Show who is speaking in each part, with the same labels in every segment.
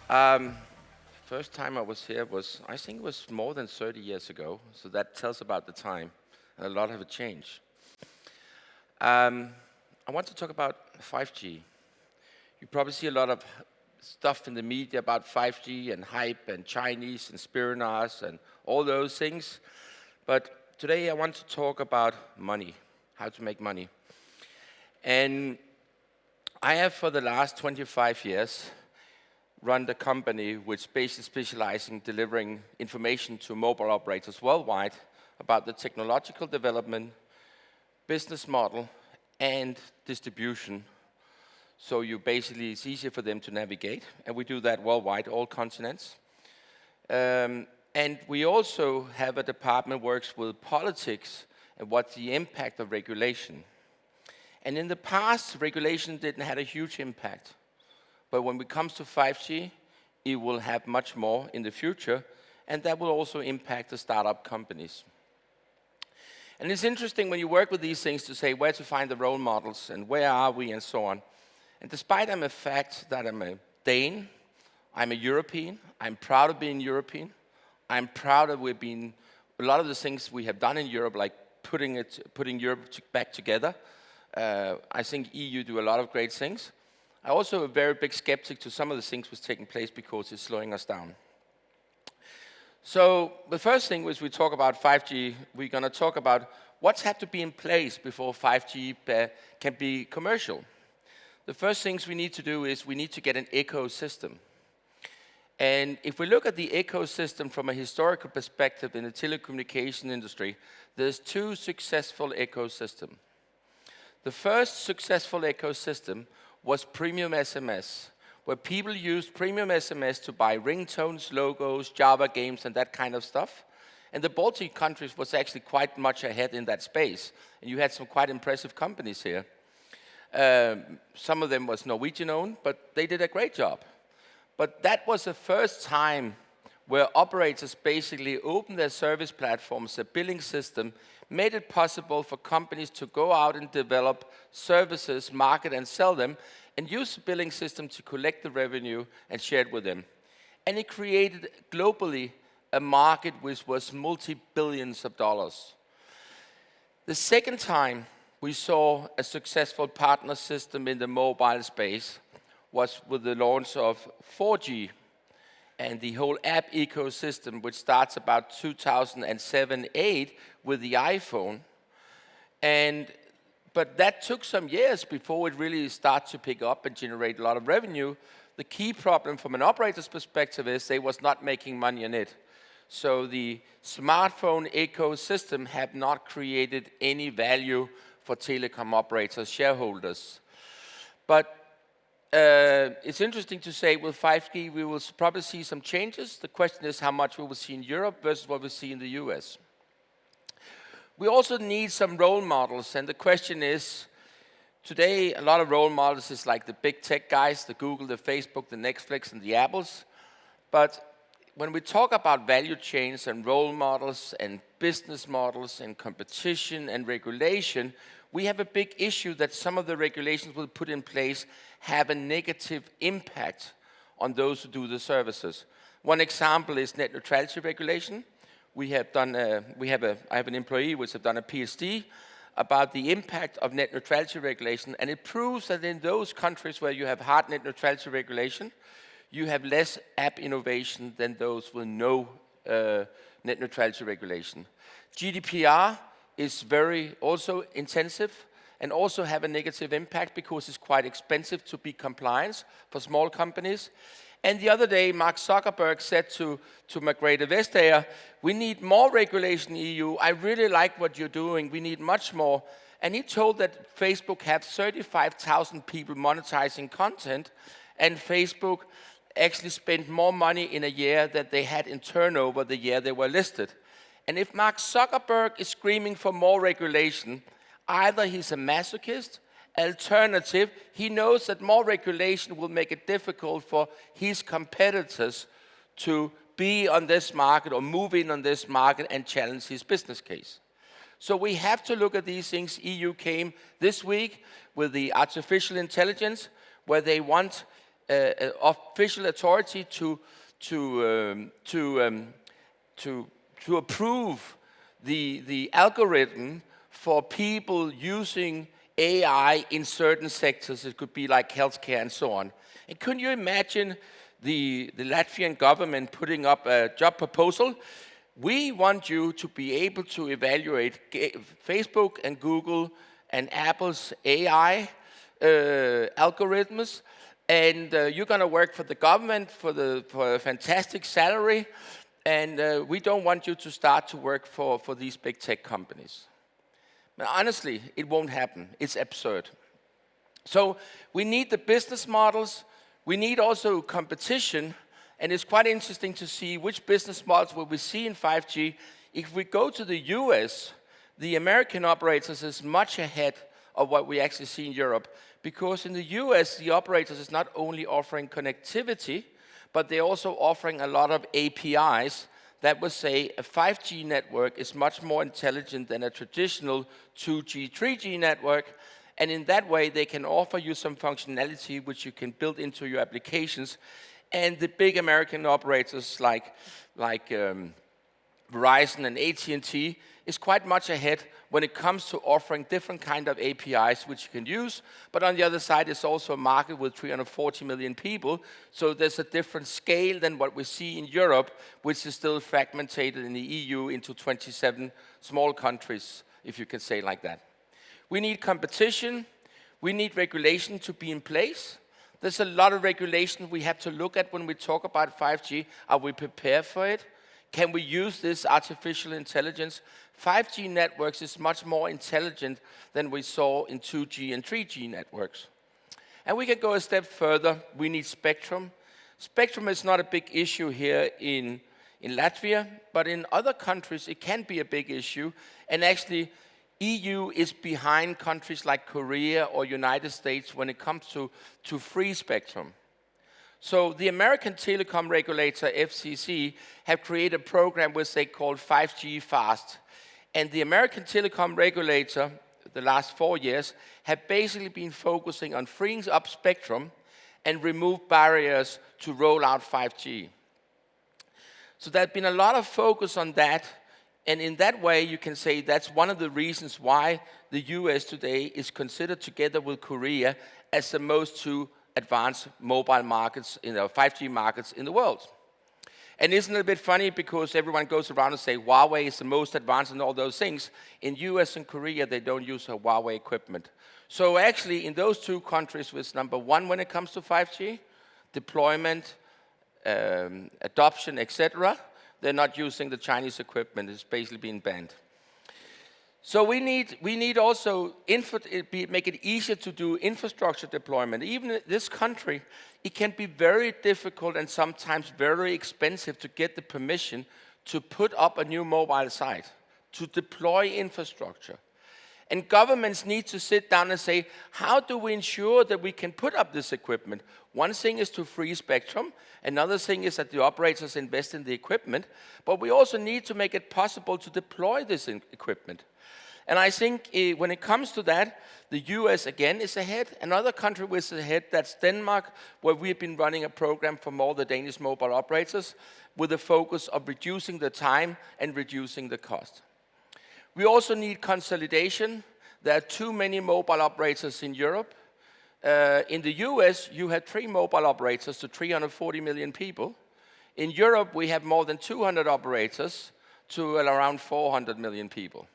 Speaker 1: Um, First time I was here was, I think it was more than 30 years ago. So that tells about the time. And a lot have changed. Um, I want to talk about 5G. You probably see a lot of stuff in the media about 5G and hype and Chinese and espionage and all those things. But today I want to talk about money, how to make money. And I have for the last 25 years run the company which basically specializes in delivering information to mobile operators worldwide about the technological development, business model, and distribution. So it's easier for them to navigate, and we do that worldwide, all continents. And we also have a department that works with politics and what's the impact of regulation. And in the past, regulation didn't have a huge impact. But when it comes to 5G, it will have much more in the future, and that will also impact the startup companies. And it's interesting when you work with these things to say where to find the role models and where are we and so on. And despite the fact that I'm a Dane, I'm a European, I'm proud of being European, I'm proud that we've been, a lot of the things we have done in Europe, like putting Europe back together. I think EU do a lot of great things. I'm also a very big skeptic to some of the things that's taking place because it's slowing us down. So the first thing is we talk about 5G, we're going to talk about what's had to be in place before 5G can be commercial. The first things we need to do is we need to get an ecosystem. And if we look at the ecosystem from a historical perspective in the telecommunication industry, there's two successful ecosystems. The first successful ecosystem was premium SMS, where people used premium SMS to buy ringtones, logos, Java games, and that kind of stuff. And the Baltic countries was actually quite much ahead in that space. And you had some quite impressive companies here. Some of them was Norwegian-owned, but they did a great job. But that was the first time where operators basically opened their service platforms, their billing system, made it possible for companies to go out and develop services, market and sell them, and use the billing system to collect the revenue and share it with them. And it created globally a market which was multi-billions of dollars. The second time we saw a successful partner system in the mobile space was with the launch of 4G and the whole app ecosystem, which starts about 2007-08 with the iPhone. But that took some years before it really started to pick up and generate a lot of revenue. The key problem from an operator's perspective is they was not making money on it. So the smartphone ecosystem have not created any value for telecom operators, shareholders. But it's interesting to say with 5G we will probably see some changes. The question is how much we will see in Europe versus what we see in the US. We also need some role models, and the question is, today a lot of role models is like the big tech guys, the Google, the Facebook, the Netflix, and the Apples. But when we talk about value chains and role models and business models and competition and regulation, we have a big issue that some of the regulations we'll put in place have a negative impact on those who do the services. One example is net neutrality regulation. I have an employee which have done a PhD about the impact of net neutrality regulation, and it proves that in those countries where you have hard net neutrality regulation, you have less app innovation than those with no net neutrality regulation. GDPR is very also intensive and also have a negative impact because it's quite expensive to be compliant for small companies. And the other day, Mark Zuckerberg said to Margrethe Vestager, we need more regulation in the EU. I really like what you're doing. We need much more. And he told that Facebook had 35,000 people monetizing content, and Facebook actually spent more money in a year than they had in turnover the year they were listed. And if Mark Zuckerberg is screaming for more regulation, either he's a masochist, alternative, he knows that more regulation will make it difficult for his competitors to be on this market or move in on this market and challenge his business case. So we have to look at these things. EU came this week with the artificial intelligence, where they want official authority to approve the algorithm for people using AI in certain sectors. It could be like healthcare and so on. And can you imagine the Latvian government putting up a job proposal? We want you to be able to evaluate Facebook and Google and Apple's AI algorithms, and you're going to work for the government for a fantastic salary, and we don't want you to start to work for these big tech companies. But honestly, it won't happen. It's absurd. So we need the business models. We need also competition. And it's quite interesting to see which business models will we see in 5G. If we go to the US, the American operators is much ahead of what we actually see in Europe. Because in the US, the operators is not only offering connectivity, but they're also offering a lot of APIs that will say a 5G network is much more intelligent than a traditional 2G, 3G network. And in that way, they can offer you some functionality which you can build into your applications. And the big American operators like Verizon and AT&T is quite much ahead when it comes to offering different kind of APIs which you can use. But on the other side, it's also a market with 340 million people. So there's a different scale than what we see in Europe, which is still fragmented in the EU into 27 small countries, if you can say it like that. We need competition. We need regulation to be in place. There's a lot of regulation we have to look at when we talk about 5G. Are we prepared for it? Can we use this artificial intelligence? 5G networks is much more intelligent than we saw in 2G and 3G networks. And we can go a step further. We need spectrum. Spectrum is not a big issue here in Latvia, but in other countries it can be a big issue. And actually, EU is behind countries like Korea or United States when it comes to free spectrum. So the American telecom regulator, FCC, have created a program which they call 5G Fast. And the American telecom regulator, the last 4 years, have basically been focusing on freeing up spectrum and remove barriers to roll out 5G. So there's been a lot of focus on that. And in that way, you can say that's one of the reasons why the US today is considered, together with Korea, as the most two advanced mobile markets, 5G markets in the world. And isn't it a bit funny because everyone goes around and say Huawei is the most advanced and all those things. In US and Korea, they don't use a Huawei equipment. So actually, in those two countries, it's number one when it comes to 5G, deployment, adoption, etc. They're not using the Chinese equipment. It's basically being banned. So we need also make it easier to do infrastructure deployment. Even in this country, it can be very difficult and sometimes very expensive to get the permission to put up a new mobile site, to deploy infrastructure. And governments need to sit down and say, how do we ensure that we can put up this equipment? One thing is to free spectrum. Another thing is that the operators invest in the equipment. But we also need to make it possible to deploy this equipment. And I think when it comes to that, the US again is ahead. Another country which is ahead, that's Denmark, where we've been running a program for all the Danish mobile operators with a focus of reducing the time and reducing the cost. We also need consolidation. There are too many mobile operators in Europe. In the US, you have 3 mobile operators to 340 million people. In Europe, we have more than 200 operators to around 400 million people.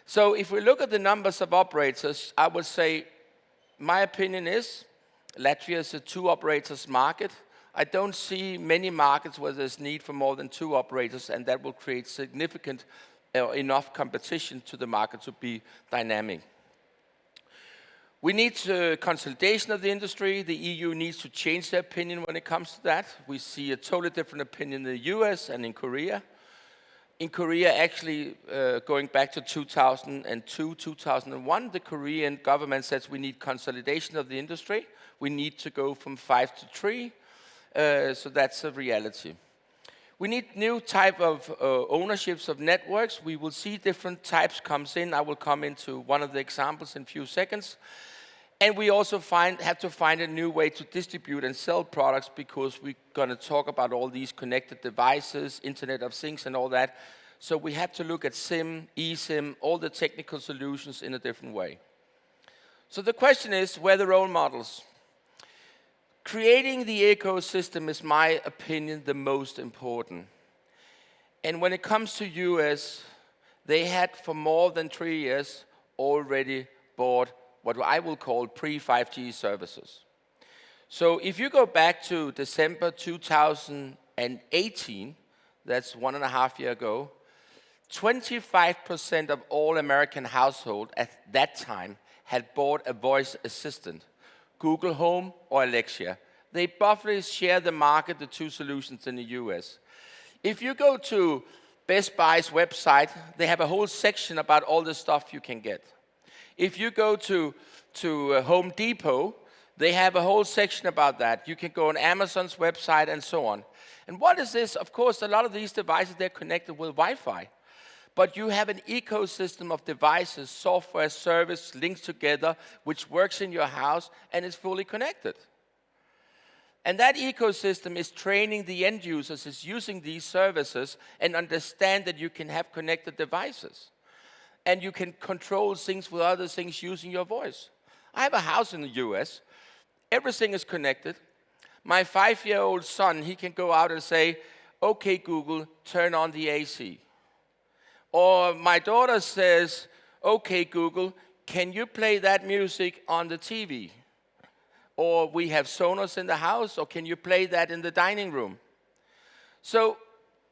Speaker 1: So if we look at the numbers of operators, I would say, my opinion is, Latvia is a 2 operators market. I don't see many markets where there's need for more than 2 operators, and that will create significant enough competition to the market to be dynamic. We need consolidation of the industry. The EU needs to change their opinion when it comes to that. We see a totally different opinion in the US and in Korea. In Korea, actually, going back to 2002, 2001, the Korean government says we need consolidation of the industry. We need to go from 5 to 3. So that's a reality. We need new type of ownerships of networks. We will see different types comes in. I will come into one of the examples in a few seconds. And we also have to find a new way to distribute and sell products, because we're going to talk about all these connected devices, Internet of Things and all that. So we have to look at SIM, eSIM, all the technical solutions in a different way. So the question is, where are the role models? Creating the ecosystem is, my opinion, the most important. And when it comes to US, they had for more than 3 years already bought what I will call pre-5G services. So if you go back to December 2018, that's 1.5 years ago, 25% of all American households at that time had bought a voice assistant, Google Home or Alexa. They roughly share the market, the two solutions in the US. If you go to Best Buy's website, they have a whole section about all the stuff you can get. If you go to Home Depot, they have a whole section about that. You can go on Amazon's website and so on. And what is this? Of course, a lot of these devices, they're connected with Wi-Fi. But you have an ecosystem of devices, software, service, linked together, which works in your house and is fully connected. And that ecosystem is training the end users, is using these services and understand that you can have connected devices. And you can control things with other things using your voice. I have a house in the US. Everything is connected. My 5-year-old son, he can go out and say, "Okay, Google, turn on the AC." Or my daughter says, "Okay, Google, can you play that music on the TV?" Or we have Sonos in the house, or can you play that in the dining room? So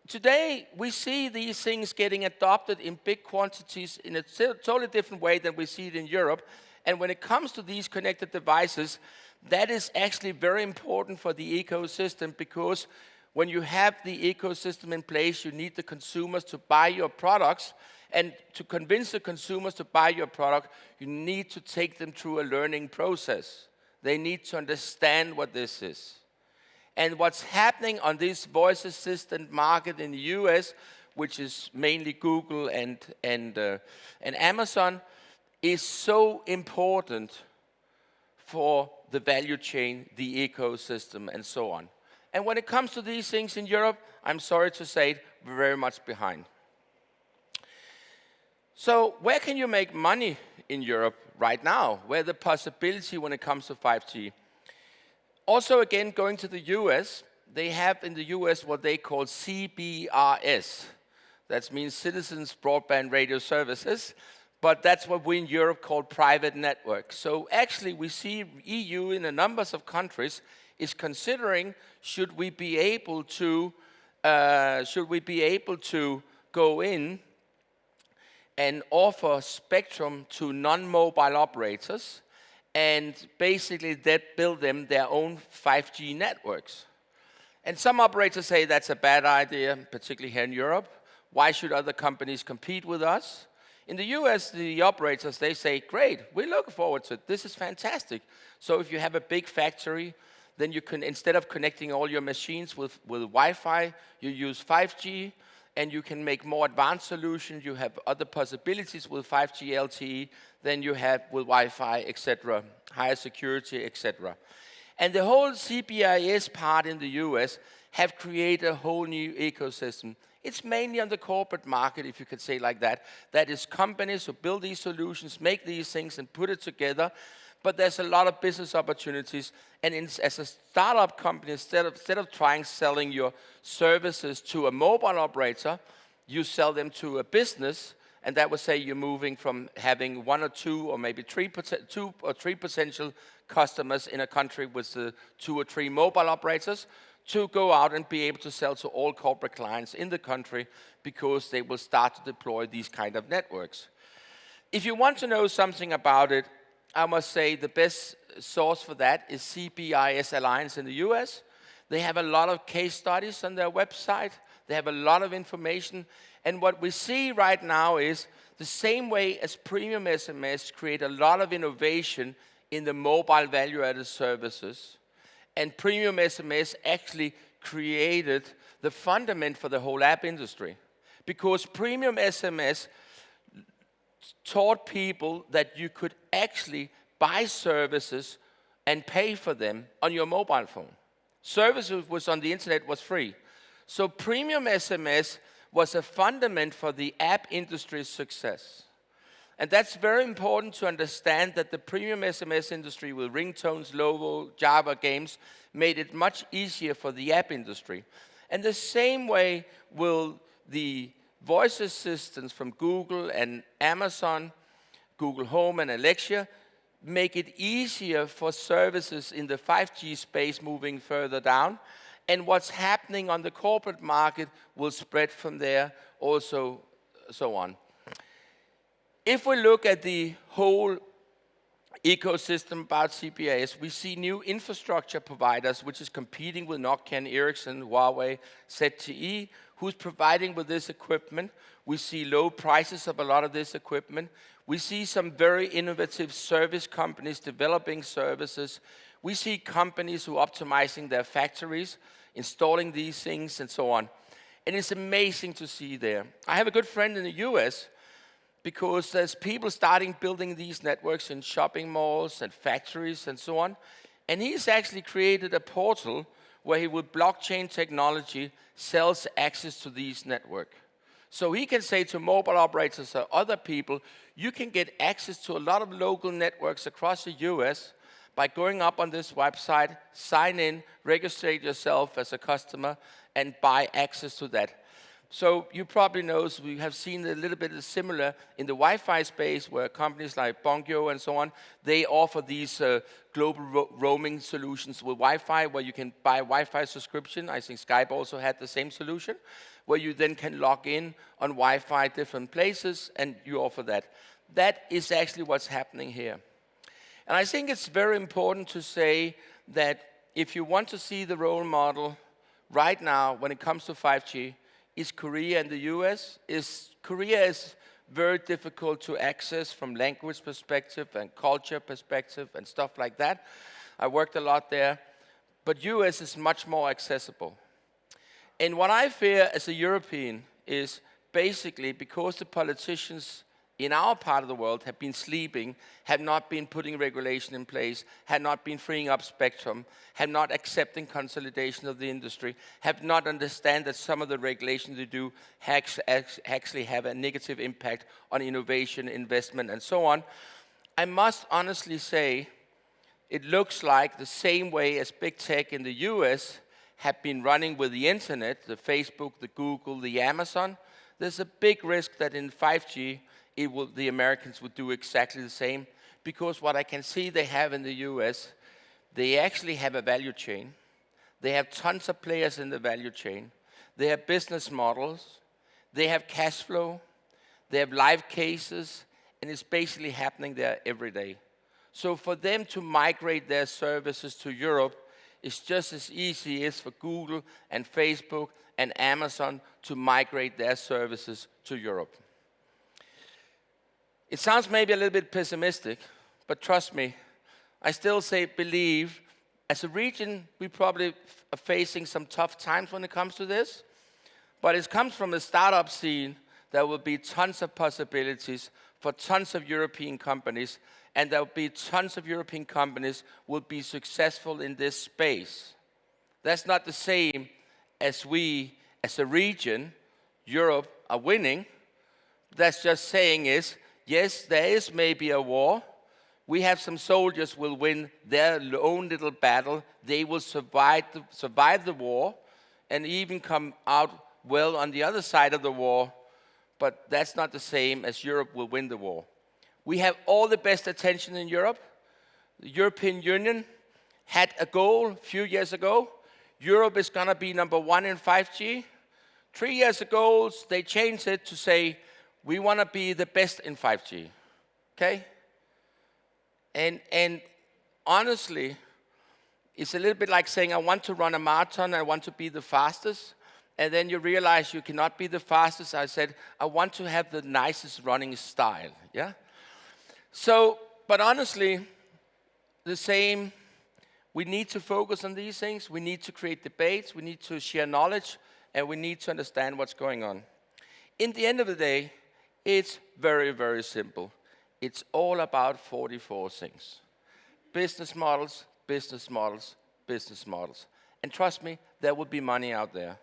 Speaker 1: today, we see these things getting adopted in big quantities in a totally different way than we see it in Europe. And when it comes to these connected devices, that is actually very important for the ecosystem, because when you have the ecosystem in place, you need the consumers to buy your products. And to convince the consumers to buy your product, you need to take them through a learning process. They need to understand what this is. And what's happening on this voice assistant market in the US, which is mainly Google and Amazon, is so important for the value chain, the ecosystem, and so on. And when it comes to these things in Europe, I'm sorry to say it, we're very much behind. So where can you make money in Europe right now? Where the possibility when it comes to 5G? Also, again, going to the US, they have in the US what they call CBRS. That means Citizens Broadband Radio Services, but that's what we in Europe call private networks. So actually, we see EU in a number of countries is considering, should we be able to go in and offer spectrum to non-mobile operators, and basically that build them their own 5G networks. And some operators say that's a bad idea, particularly here in Europe. Why should other companies compete with us? In the US, the operators, they say, great, we look forward to it. This is fantastic. So if you have a big factory, then you can, instead of connecting all your machines with Wi-Fi, you use 5G, and you can make more advanced solutions. You have other possibilities with 5G LTE than you have with Wi-Fi, etc., higher security, etc. And the whole CBRS part in the US have created a whole new ecosystem. It's mainly on the corporate market, if you could say like that. That is companies who build these solutions, make these things, and put it together. But there's a lot of business opportunities. And as a startup company, instead of trying selling your services to a mobile operator, you sell them to a business. And that would say you're moving from having 1 or 2 or maybe 2 or 3 potential customers in a country with 2 or 3 mobile operators to go out and be able to sell to all corporate clients in the country, because they will start to deploy these kind of networks. If you want to know something about it, I must say the best source for that is CBRS Alliance in the US. They have a lot of case studies on their website. They have a lot of information. And what we see right now is the same way as premium SMS create a lot of innovation in the mobile value-added services. And premium SMS actually created the fundament for the whole app industry. Because premium SMS taught people that you could actually buy services and pay for them on your mobile phone. Services which on the internet was free. So premium SMS was a fundament for the app industry's success. And that's very important to understand that the premium SMS industry with ringtones, logo, Java games made it much easier for the app industry. And the same way will the voice assistants from Google and Amazon, Google Home and Alexa, make it easier for services in the 5G space moving further down. And what's happening on the corporate market will spread from there also, so on. If we look at the whole ecosystem about CPaaS, we see new infrastructure providers, which is competing with Nokia and Ericsson, Huawei, ZTE, who's providing with this equipment. We see low prices of a lot of this equipment. We see some very innovative service companies developing services. We see companies who are optimizing their factories, installing these things, and so on. And it's amazing to see there. I have a good friend in the US, because there's people starting building these networks in shopping malls and factories and so on. And he's actually created a portal where he with blockchain technology sells access to these networks. So he can say to mobile operators or other people, you can get access to a lot of local networks across the US by going up on this website, sign in, register yourself as a customer, and buy access to that. So you probably know, we have seen a little bit of similar in the Wi-Fi space where companies like Bongyo and so on, they offer these global roaming solutions with Wi-Fi where you can buy Wi-Fi subscription. I think Skype also had the same solution where you then can log in on Wi-Fi different places and you offer that. That is actually what's happening here. And I think it's very important to say that if you want to see the role model right now when it comes to 5G, is Korea and the US. Korea is very difficult to access from language perspective and culture perspective and stuff like that. I worked a lot there. But US is much more accessible. And what I fear as a European is basically because the politicians in our part of the world have been sleeping, have not been putting regulation in place, have not been freeing up spectrum, have not accepting consolidation of the industry, have not understand that some of the regulations they do actually have a negative impact on innovation, investment, and so on. I must honestly say, it looks like the same way as big tech in the US have been running with the internet, the Facebook, the Google, the Amazon. There's a big risk that in 5G, the Americans would do exactly the same, because what I can see they have in the US, they actually have a value chain. They have tons of players in the value chain. They have business models. They have cash flow. They have live cases, and it's basically happening there every day. So for them to migrate their services to Europe is just as easy as for Google and Facebook and Amazon to migrate their services to Europe. It sounds maybe a little bit pessimistic, but trust me, I still believe, as a region, we probably are facing some tough times when it comes to this, but it comes from the startup scene. There will be tons of possibilities for tons of European companies, and there will be tons of European companies will be successful in this space. That's not the same as we, as a region, Europe, are winning. That's just saying is, yes, there is maybe a war. We have some soldiers will win their own little battle. They will survive the war and even come out well on the other side of the war. But that's not the same as Europe will win the war. We have all the best attention in Europe. The European Union had a goal a few years ago. Europe is going to be number 1 in 5G. 3 years ago, they changed it to say, we want to be the best in 5G, okay? And honestly, it's a little bit like saying, I want to run a marathon, I want to be the fastest, and then you realize you cannot be the fastest. I said, I want to have the nicest running style, yeah? So, but honestly, the same, we need to focus on these things, we need to create debates, we need to share knowledge, and we need to understand what's going on. In the end of the day, it's very, very simple. It's all about 44 things. Business models, business models, business models. And trust me, there will be money out there.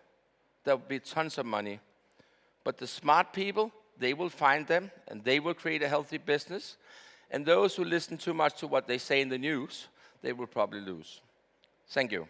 Speaker 1: There will be tons of money. But the smart people, they will find them, and they will create a healthy business. And those who listen too much to what they say in the news, they will probably lose. Thank you.